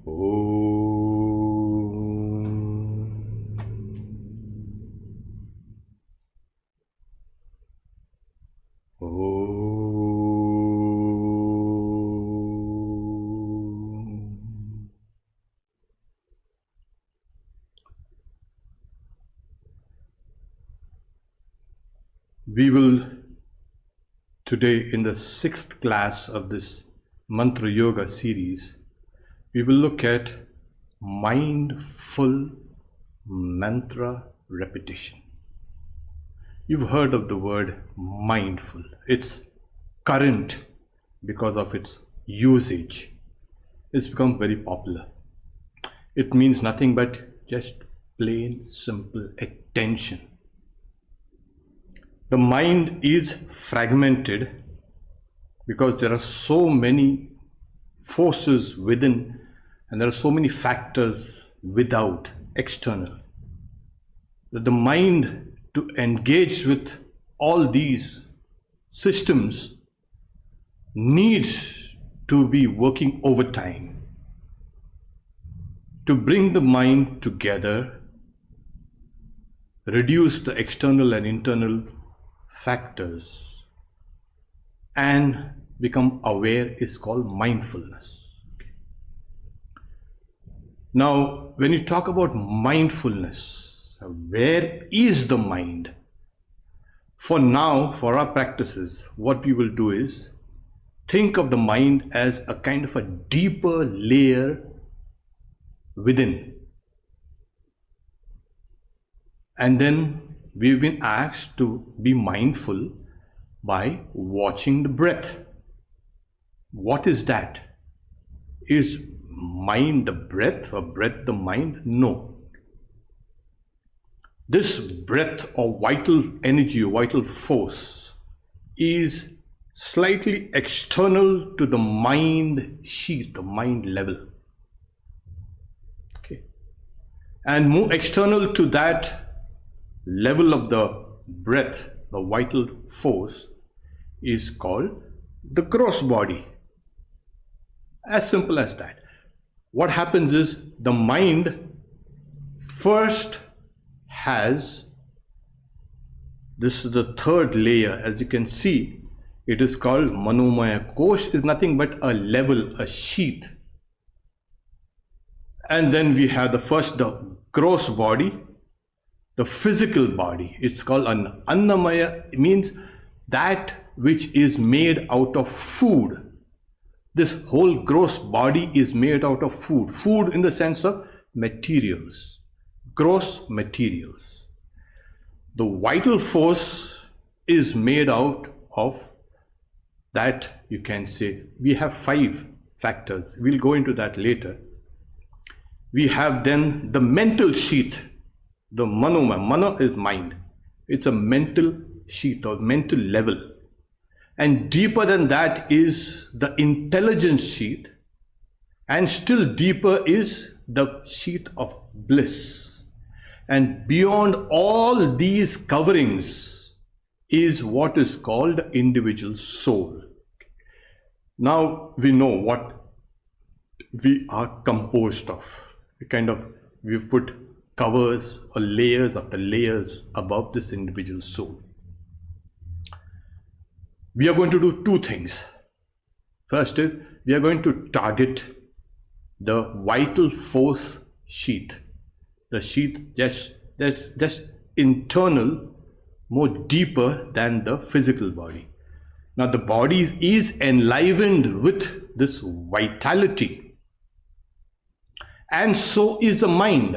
We will today, in the 6th class of this Mantra Yoga series, we will look at mindful mantra repetition. You've heard of the word mindful. It's current because of its usage. It's become very popular. It means nothing but just plain simple attention. The mind is fragmented because there are so many forces within and there are so many factors without, external, that the mind to engage with all these systems needs to be working overtime to bring the mind together, reduce the external and internal factors, and become aware is called mindfulness. Now, when you talk about mindfulness, where is the mind? For now, for our practices, what we will do is think of the mind as a kind of a deeper layer within. And then we've been asked to be mindful by watching the breath. What is that? Is mind the breath or breath the mind? No. This breath or vital energy or vital force is slightly external to the mind sheath, the mind level. Okay. And more external to that level of the breath, the vital force, is called the gross body. As simple as that. What happens is the mind first has, this is the third layer, as you can see, it is called Anandamaya Kosha, is nothing but a level, a sheath. And then we have the gross body, the physical body. It's called an Annamaya. It means that which is made out of food. This whole gross body is made out of food. Food in the sense of materials, gross materials. The vital force is made out of that, you can say. We have 5 factors. We'll go into that later. We have then the mental sheath. The mana is mind. It's a mental sheath or mental level. And deeper than that is the intelligence sheath. And still deeper is the sheath of bliss. And beyond all these coverings is what is called the individual soul. Now we know what we are composed of. We've put covers or layers after layers above this individual soul. We are going to do 2 things. First is we are going to target the vital force sheath. The sheath that's just internal, more deeper than the physical body. Now the body is enlivened with this vitality. And so is the mind.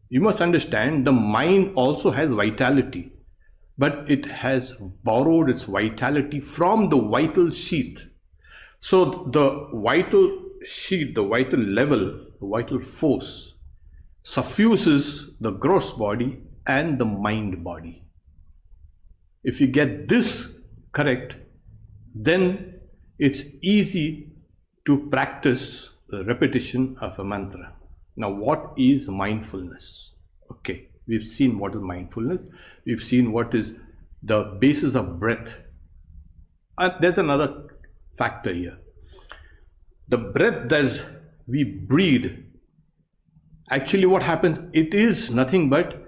You must understand, the mind also has vitality, but it has borrowed its vitality from the vital sheath. So the vital sheath, the vital level, the vital force suffuses the gross body and the mind body. If you get this correct, then it's easy to practice the repetition of a mantra. Now, what is mindfulness? Okay, we've seen what is mindfulness. We've seen what is the basis of breath. There's another factor here. The breath we breathe, actually what happens, it is nothing but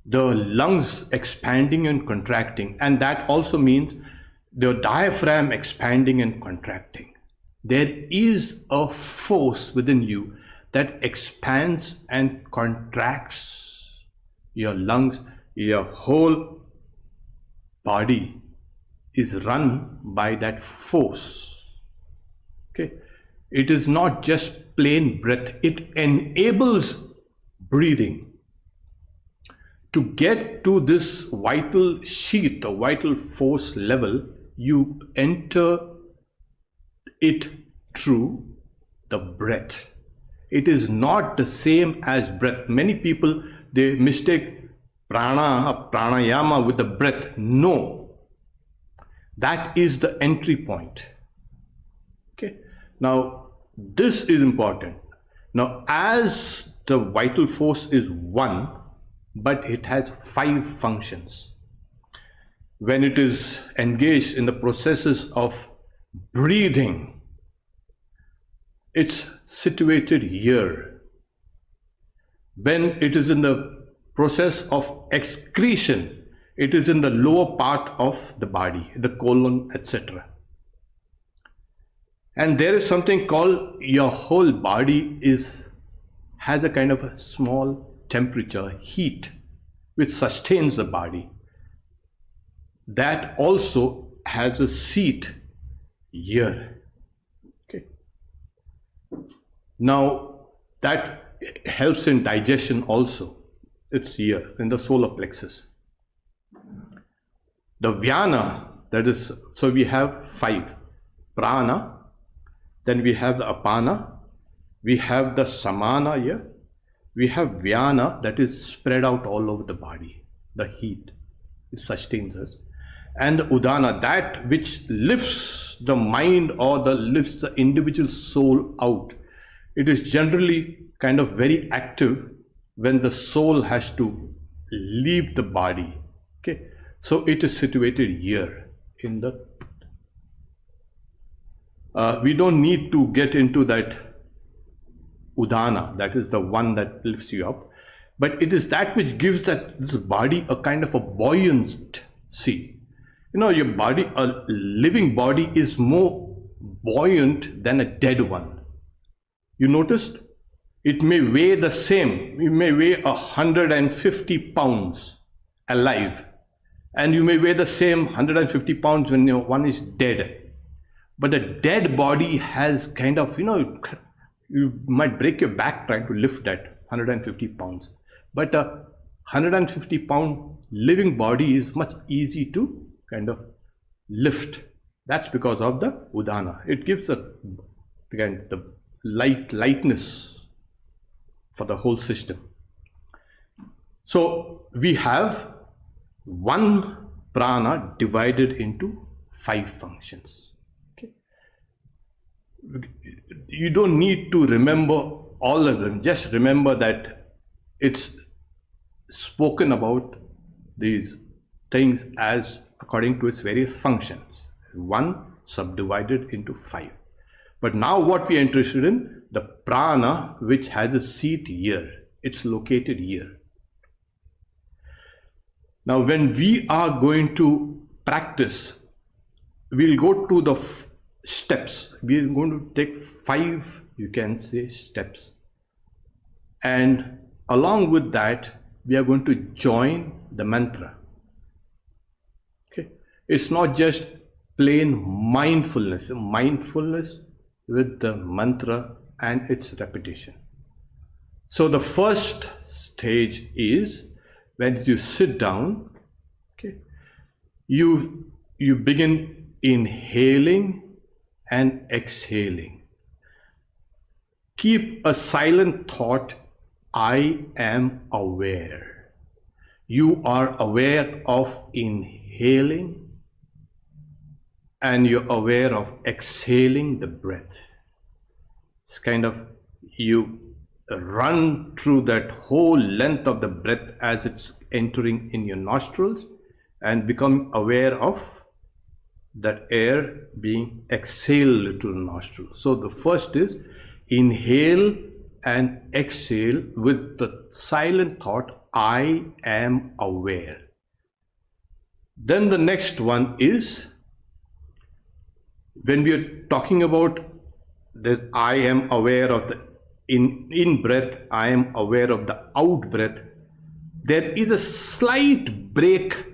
the lungs expanding and contracting, and that also means the diaphragm expanding and contracting. There is a force within you that expands and contracts your lungs. Your whole body is run by that force. Okay, it is not just plain breath, it enables breathing. To get to this vital sheath, the vital force level, you enter it through the breath. It is not the same as breath. Many people, they mistake pranayama with the breath. No, that is the entry point. Okay, now this is important. Now, as the vital force is one, but it has 5 functions. When it is engaged in the processes of breathing, it's situated here. When it is in the process of excretion, it is in the lower part of the body, the colon, etc. And there is something called, your whole body has a kind of a small temperature, heat, which sustains the body. That also has a seat here. Okay. Now that helps in digestion also. It's here in the solar plexus. The Vyana, that is, so we have 5. Prana, then we have the Apana, we have the Samana here, we have Vyana, that is spread out all over the body, the heat, it sustains us. And the Udana, that which lifts the mind or lifts the individual soul out. It is generally kind of very active when the soul has to leave the body. Okay, so it is situated here in the. We don't need to get into that Udana, that is the one that lifts you up, but it is that which gives this body a kind of a buoyancy. You know, your body, a living body is more buoyant than a dead one. You noticed? It may weigh the same. You may weigh 150 pounds alive, and you may weigh the same 150 pounds when one is dead. But a dead body has kind of, you might break your back trying to lift that 150 pounds. But a 150 pound living body is much easy to kind of lift. That's because of the Udana. It gives the lightness for the whole system. So we have one prana divided into 5 functions. You don't need to remember all of them. Just remember that it's spoken about these things as according to its various functions. 1 subdivided into 5. But now what we are interested in, the prana which has a seat here. It's located here. Now when we are going to practice, we'll go to the steps. We are going to take 5, you can say, steps, and along with that we are going to join the mantra. Okay, it's not just plain mindfulness with the mantra and its repetition. So the first stage is when you sit down. Okay, you begin inhaling and exhaling. Keep a silent thought, I am aware. You are aware of inhaling and you're aware of exhaling the breath. It's kind of, you run through that whole length of the breath as it's entering in your nostrils and become aware of that air being exhaled to the nostril. So the first is inhale and exhale with the silent thought, I am aware. Then the next one is, when we are talking about that I am aware of the in breath, I am aware of the out breath, there is a slight break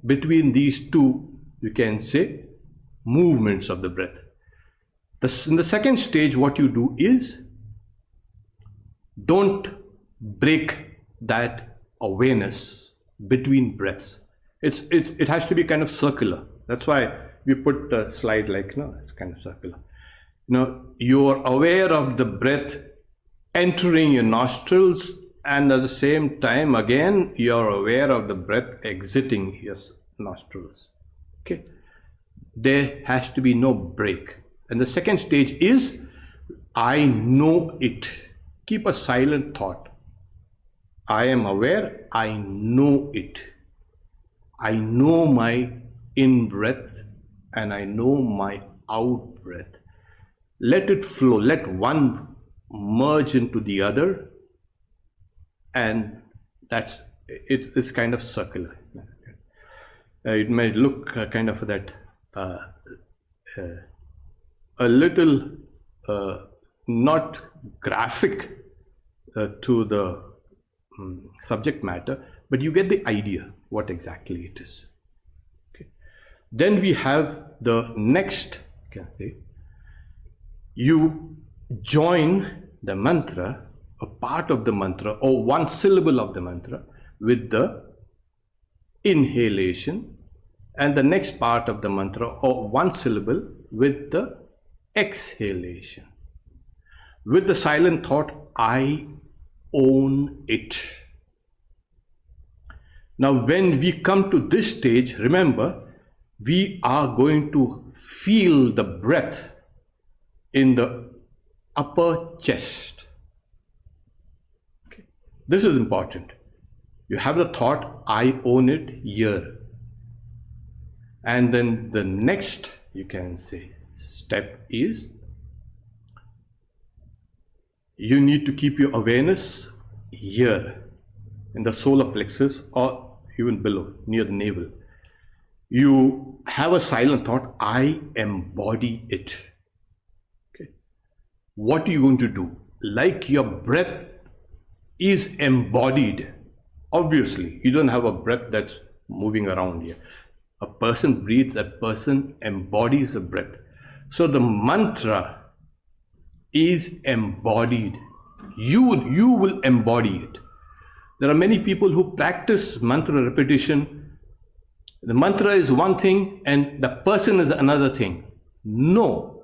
between these two, you can say, movements of the breath. In the second stage, what you do is, don't break that awareness between breaths. It has to be kind of circular. That's why we put a slide like, it's kind of circular. You're aware of the breath entering your nostrils, and at the same time, again, you're aware of the breath exiting your nostrils. Okay? There has to be no break. And the second stage is, I know it. Keep a silent thought. I am aware, I know it. I know my in-breath and I know my out-breath. Let it flow, let one merge into the other, and it's kind of circular. It may look kind of that a little not graphic to the subject matter, but you get the idea what exactly it is. Okay. Then we have the next, you join the mantra, a part of the mantra or one syllable of the mantra with the inhalation, and the next part of the mantra or one syllable with the exhalation, with the silent thought, I own it. Now when we come to this stage, remember, we are going to feel the breath in the upper chest. Okay. This is important. You have the thought, I own it here. And then the next, you can say, step is, you need to keep your awareness here in the solar plexus or even below, near the navel. You have a silent thought, I embody it. Okay. What are you going to do? Like your breath is embodied. Obviously, you don't have a breath that's moving around here. A person breathes, that person embodies a breath. So the mantra is embodied. You will embody it. There are many people who practice mantra repetition. The mantra is one thing and the person is another thing. No.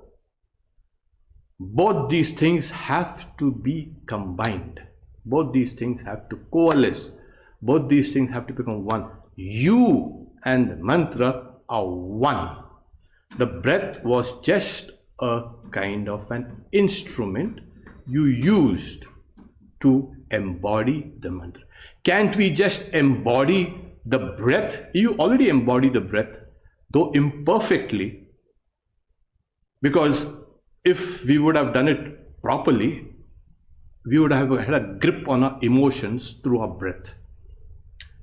Both these things have to be combined. Both these things have to coalesce. Both these things have to become one. You and the mantra are one. The breath was just a kind of an instrument you used to embody the mantra. Can't we just embody the breath? You already embody the breath, though imperfectly, because if we would have done it properly, we would have had a grip on our emotions through our breath.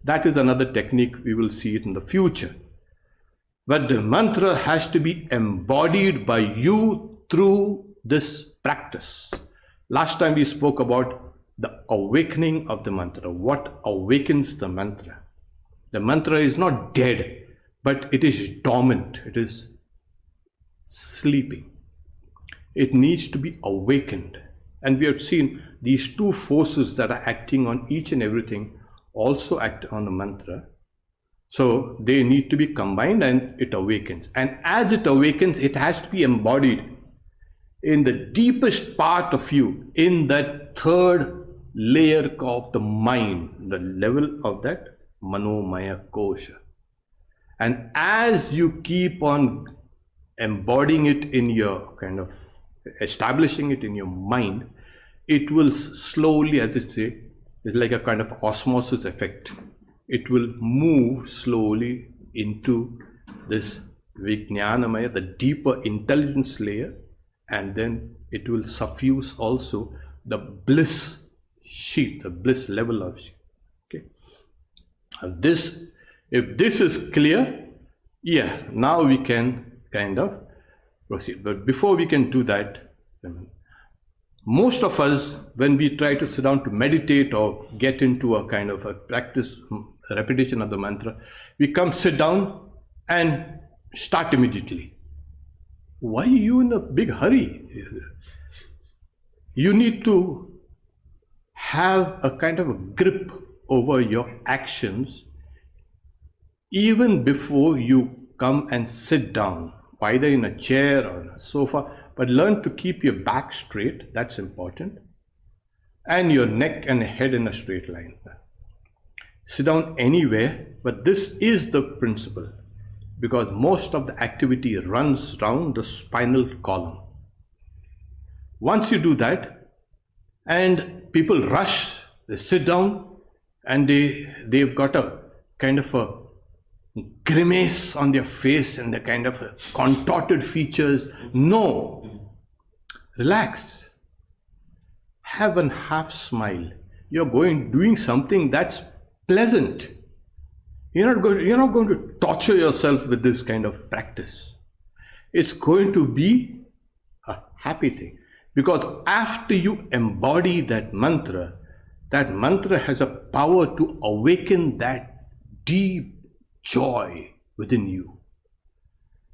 That is another technique, we will see it in the future. But the mantra has to be embodied by you through this practice. Last time we spoke about the awakening of the mantra. What awakens the mantra? The mantra is not dead, but it is dormant. It is sleeping. It needs to be awakened. And we have seen these two forces that are acting on each and everything also act on the mantra. So they need to be combined and it awakens. And as it awakens, it has to be embodied in the deepest part of you, in that third layer of the mind, the level of that Anandamaya Kosha. And as you keep on embodying it in your kind of establishing it in your mind, it will slowly, as I say, it's like a kind of osmosis effect. It will move slowly into this Vijnanamaya, the deeper intelligence layer, and then it will suffuse also the bliss sheath, the bliss level of sheath. Okay. And this, if this is clear, yeah, now we can kind of proceed. But before we can do that, most of us, when we try to sit down to meditate or get into a kind of a practice, a repetition of the mantra, we come sit down and start immediately. Why are you in a big hurry? You need to have a kind of a grip over your actions even before you come and sit down, either in a chair or a sofa, but learn to keep your back straight, that's important, and your neck and head in a straight line. Sit down anywhere, but this is the principle, because most of the activity runs round the spinal column. Once you do that, and people rush, they sit down, and they've got a kind of a grimace on their face and the kind of contorted features. No, relax, have a half smile. You're doing something that's pleasant. You're not going to torture yourself with this kind of practice. It's going to be a happy thing, because after you embody that mantra has a power to awaken that deep joy within you.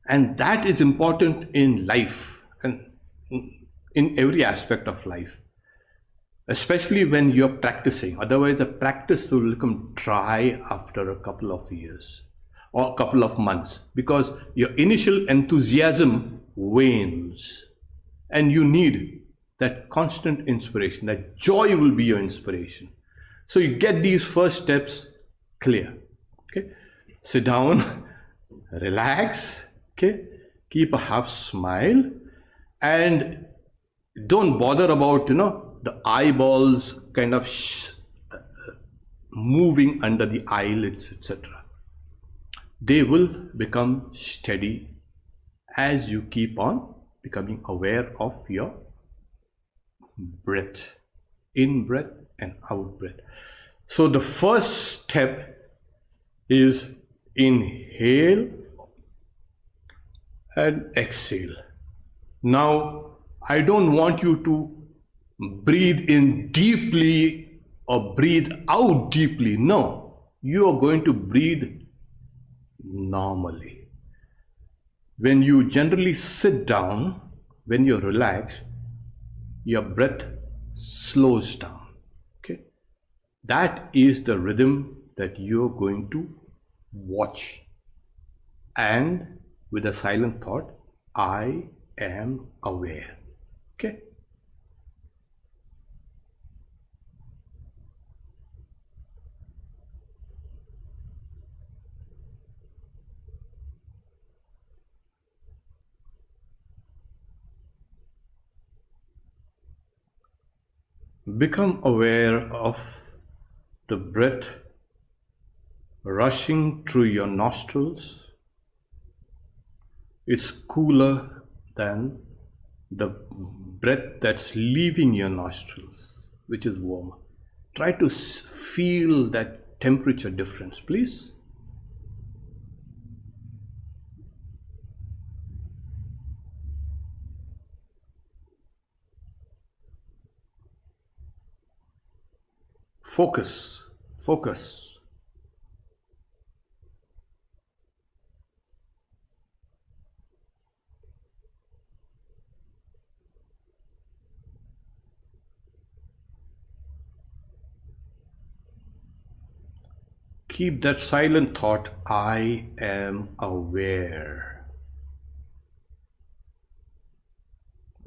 And that is important in life and in every aspect of life, especially when you're practicing. Otherwise, the practice will become dry after a couple of years or a couple of months, because your initial enthusiasm wanes and you need that constant inspiration. That joy will be your inspiration. So you get these first steps clear. Okay. Sit down, relax, okay, keep a half smile, and don't bother about, the eyeballs kind of moving under the eyelids, etc. They will become steady as you keep on becoming aware of your breath, in breath and out breath. So the first step is inhale and exhale. Now, I don't want you to breathe in deeply or breathe out deeply. No, you are going to breathe normally. When you generally sit down, when you relax, your breath slows down. Okay, that is the rhythm that you're going to watch, and with a silent thought, I am aware. Okay. Become aware of the breath rushing through your nostrils. It's cooler than the breath that's leaving your nostrils, which is warmer. Try to feel that temperature difference, please. Focus, focus. Keep that silent thought, I am aware.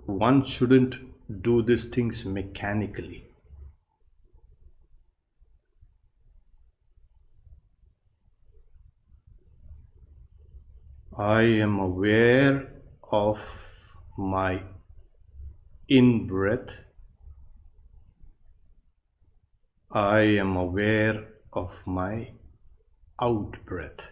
One shouldn't do these things mechanically. I am aware of my in-breath. I am aware of my out-breath.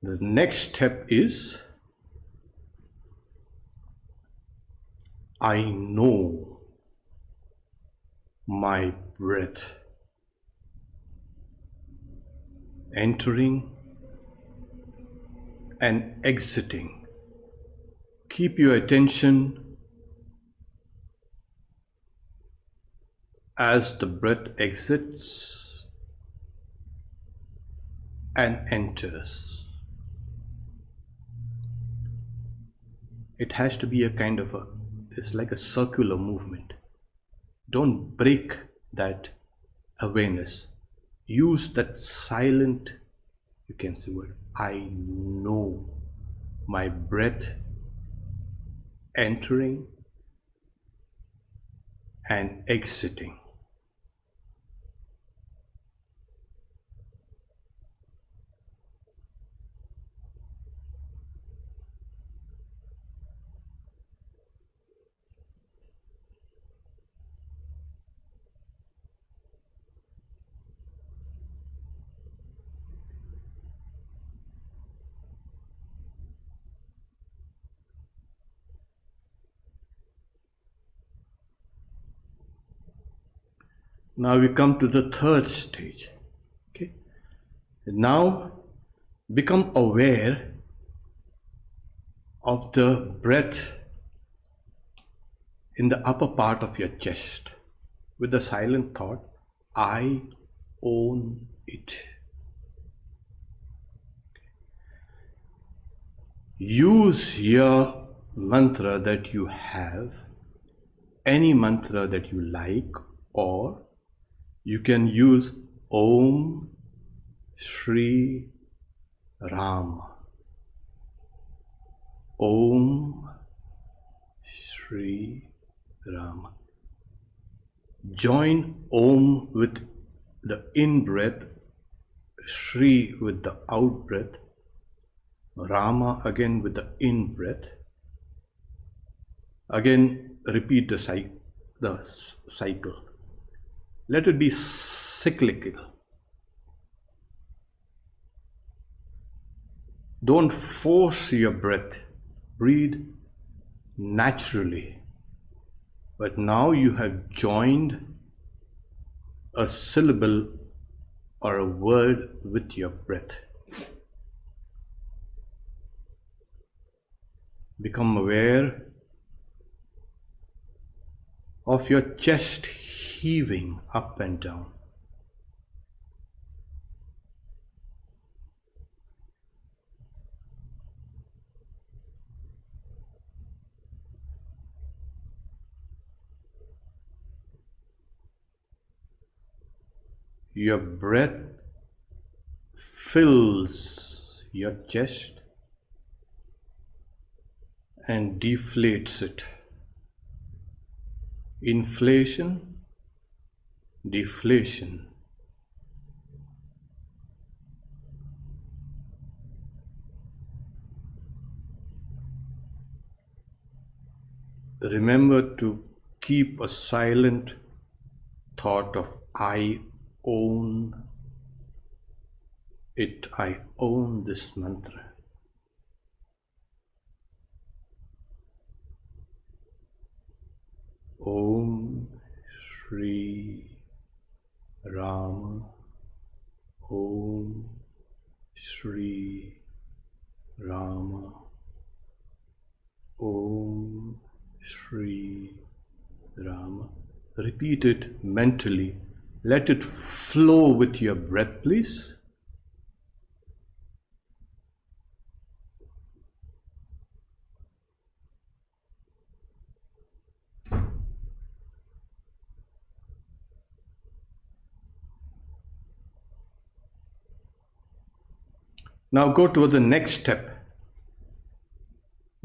The next step is I know my breath entering and exiting. Keep your attention as the breath exits and enters. It has to be it's like a circular movement. Don't break that awareness. Use that silent, you can say word, I know my breath entering and exiting. Now we come to the third stage. Okay. Now become aware of the breath in the upper part of your chest with the silent thought, I own it. Use your mantra that you have, any mantra that you like, or you can use Om Shri Ram. Om Shri Ram. Join Om with the in-breath, Shri with the out-breath, Rama again with the in-breath. Again, repeat the cycle. Let it be cyclical. Don't force your breath. Breathe naturally. But now you have joined a syllable or a word with your breath. Become aware of your chest heaving up and down. Your breath fills your chest and deflates it. Inflation, deflation. Remember to keep a silent thought of I own it. I own this mantra. Om Shri Ram. Om Shri Rama. Om Shri Rama. Repeat it mentally. Let it flow with your breath, please. Now go to the next step.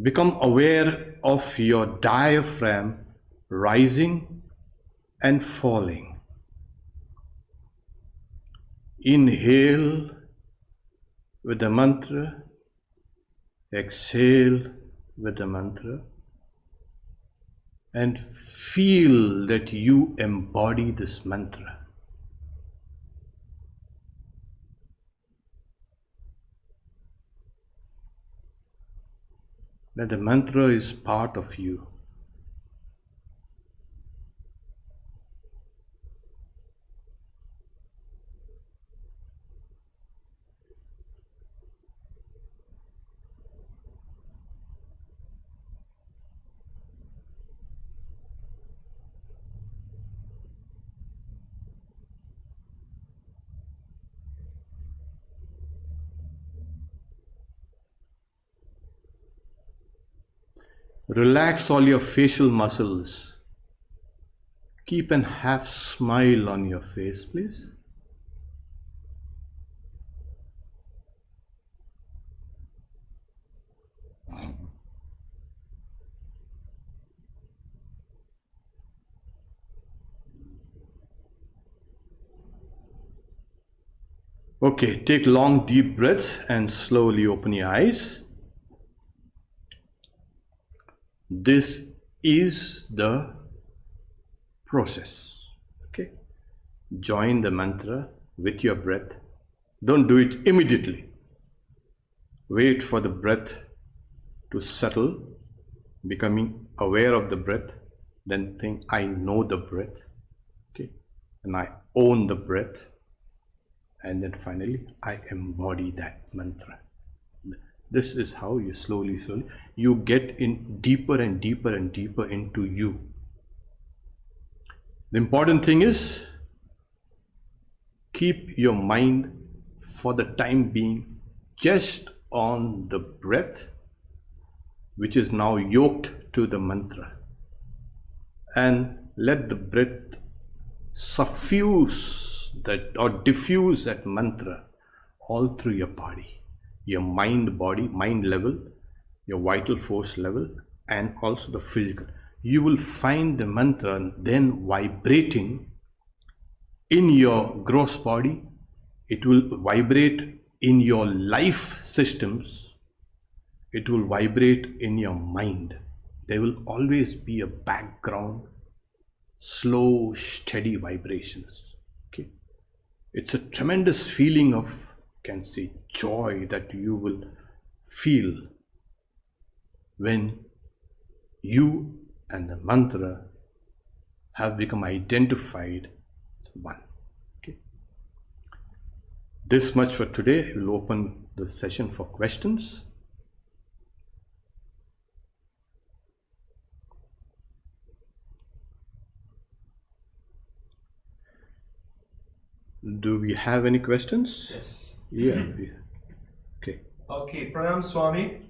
Become aware of your diaphragm rising and falling. Inhale with the mantra, exhale with the mantra, and feel that you embody this mantra. that the mantra is part of you. Relax all your facial muscles. Keep a half smile on your face, please. Okay, take long deep breaths and slowly open your eyes. This is the process. Okay, join the mantra with your breath. Don't do it immediately. Wait for the breath to settle, becoming aware of the breath. Then think, I know the breath. Okay, and I own the breath. And then finally, I embody that mantra. This is how you slowly, you get in deeper and deeper and deeper into you. The important thing is, keep your mind for the time being just on the breath, which is now yoked to the mantra. And let the breath suffuse that or diffuse that mantra all through your body. Your body, mind level, your vital force level, and also the physical. You will find the mantra then vibrating in your gross body. It will vibrate in your life systems. It will vibrate in your mind. There will always be a background, slow, steady vibrations. Okay, it's a tremendous feeling of, can say, joy that you will feel when you and the mantra have become identified as one. Okay. This much for today. We'll open the session for questions. Do we have any questions? Yes. Yeah. Okay. Okay, Pranam Swami.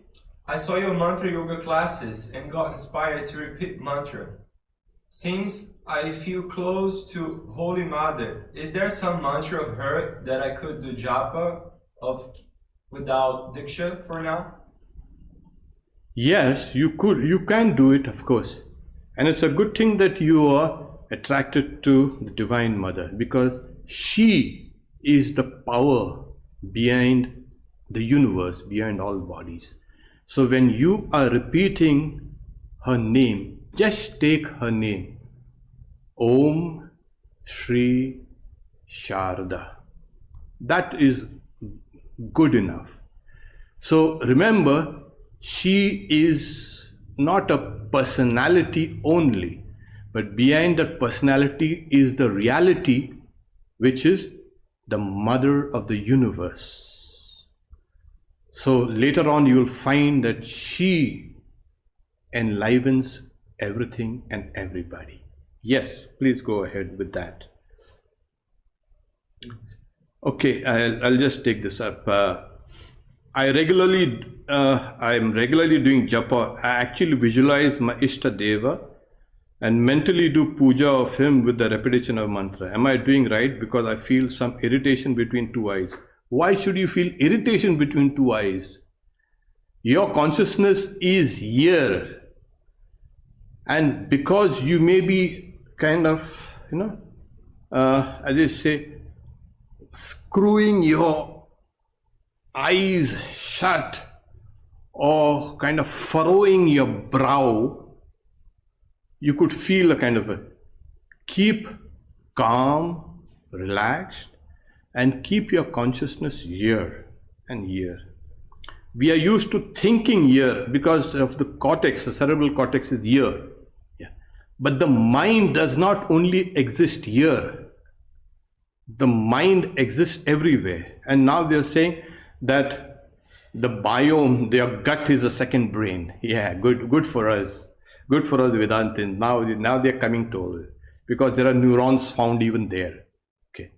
I saw your mantra yoga classes and got inspired to repeat mantra. Since I feel close to Holy Mother, is there some mantra of her that I could do japa of without diksha for now? Yes, you could. You can do it, of course. And it's a good thing that you are attracted to the Divine Mother, because she is the power behind the universe, behind all bodies. So when you are repeating her name, just take her name. Om Shri Sharda. That is good enough. So remember, she is not a personality only, but behind that personality is the reality, which is the mother of the universe. So later on you will find that she enlivens everything and everybody. Yes, please go ahead with that. Okay, I'll just take this up. I'm regularly doing japa. I actually visualize my Ishta Deva and mentally do puja of him with the repetition of mantra. Am I doing right? Because I feel some irritation between two eyes. Why should you feel irritation between two eyes? Your consciousness is here. And because you may be kind of, as I say, screwing your eyes shut or kind of furrowing your brow, you could feel a kind of a keep calm, relaxed, and keep your consciousness here and here. We are used to thinking here because of the cortex, the cerebral cortex is here. Yeah. But the mind does not only exist here. The mind exists everywhere. And now they are saying that the biome, their gut is a second brain. Yeah, good for us. Good for us Vedantins. Now they are coming to it because there are neurons found even there. Okay.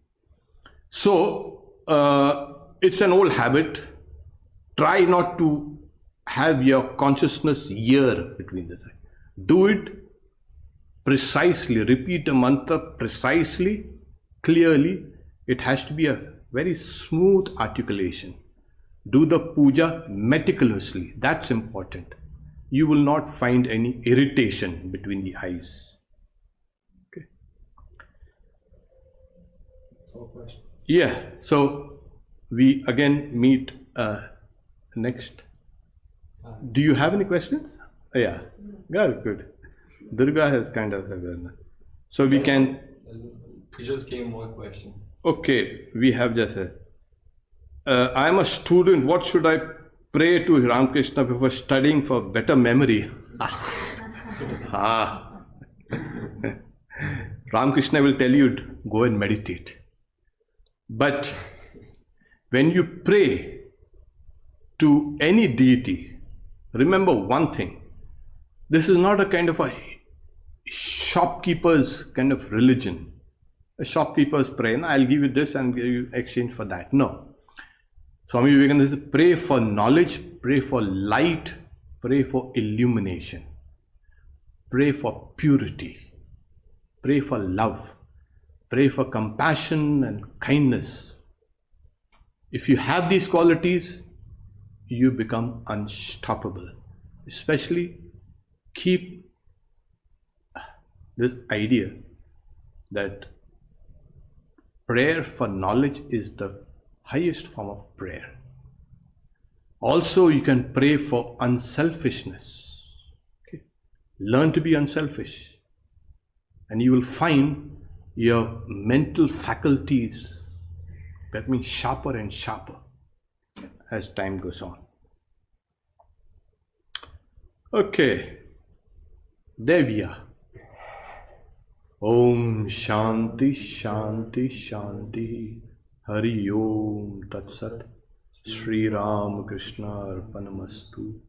So it's an old habit. Try not to have your consciousness here between the sides. Do it precisely. Repeat a mantra precisely, clearly. It has to be a very smooth articulation. Do the puja meticulously. That's important. You will not find any irritation between the eyes. Okay. That's all questions. Yeah. So we again meet next. Do you have any questions? Yeah. Good. Durga has kind of said. So we can. We just came one question. Okay, we have just said. I am a student. What should I pray to Ramakrishna before studying for better memory? Ramakrishna will tell you, go and meditate. But when you pray to any deity, remember one thing. This is not a kind of a shopkeeper's kind of religion. A shopkeeper's pray, no, I'll give you this and give you exchange for that. No. Swami Vivekananda says, pray for knowledge, pray for light, pray for illumination, pray for purity, pray for love, pray for compassion and kindness. If you have these qualities, you become unstoppable. Especially keep this idea that prayer for knowledge is the highest form of prayer. Also, you can pray for unselfishness. Okay? Learn to be unselfish, and you will find your mental faculties becoming sharper and sharper as time goes on. Okay, there we are. Om Shanti Shanti Shanti. Hari Om Tat Sat. Sri Ram Krishna Arpanamastu.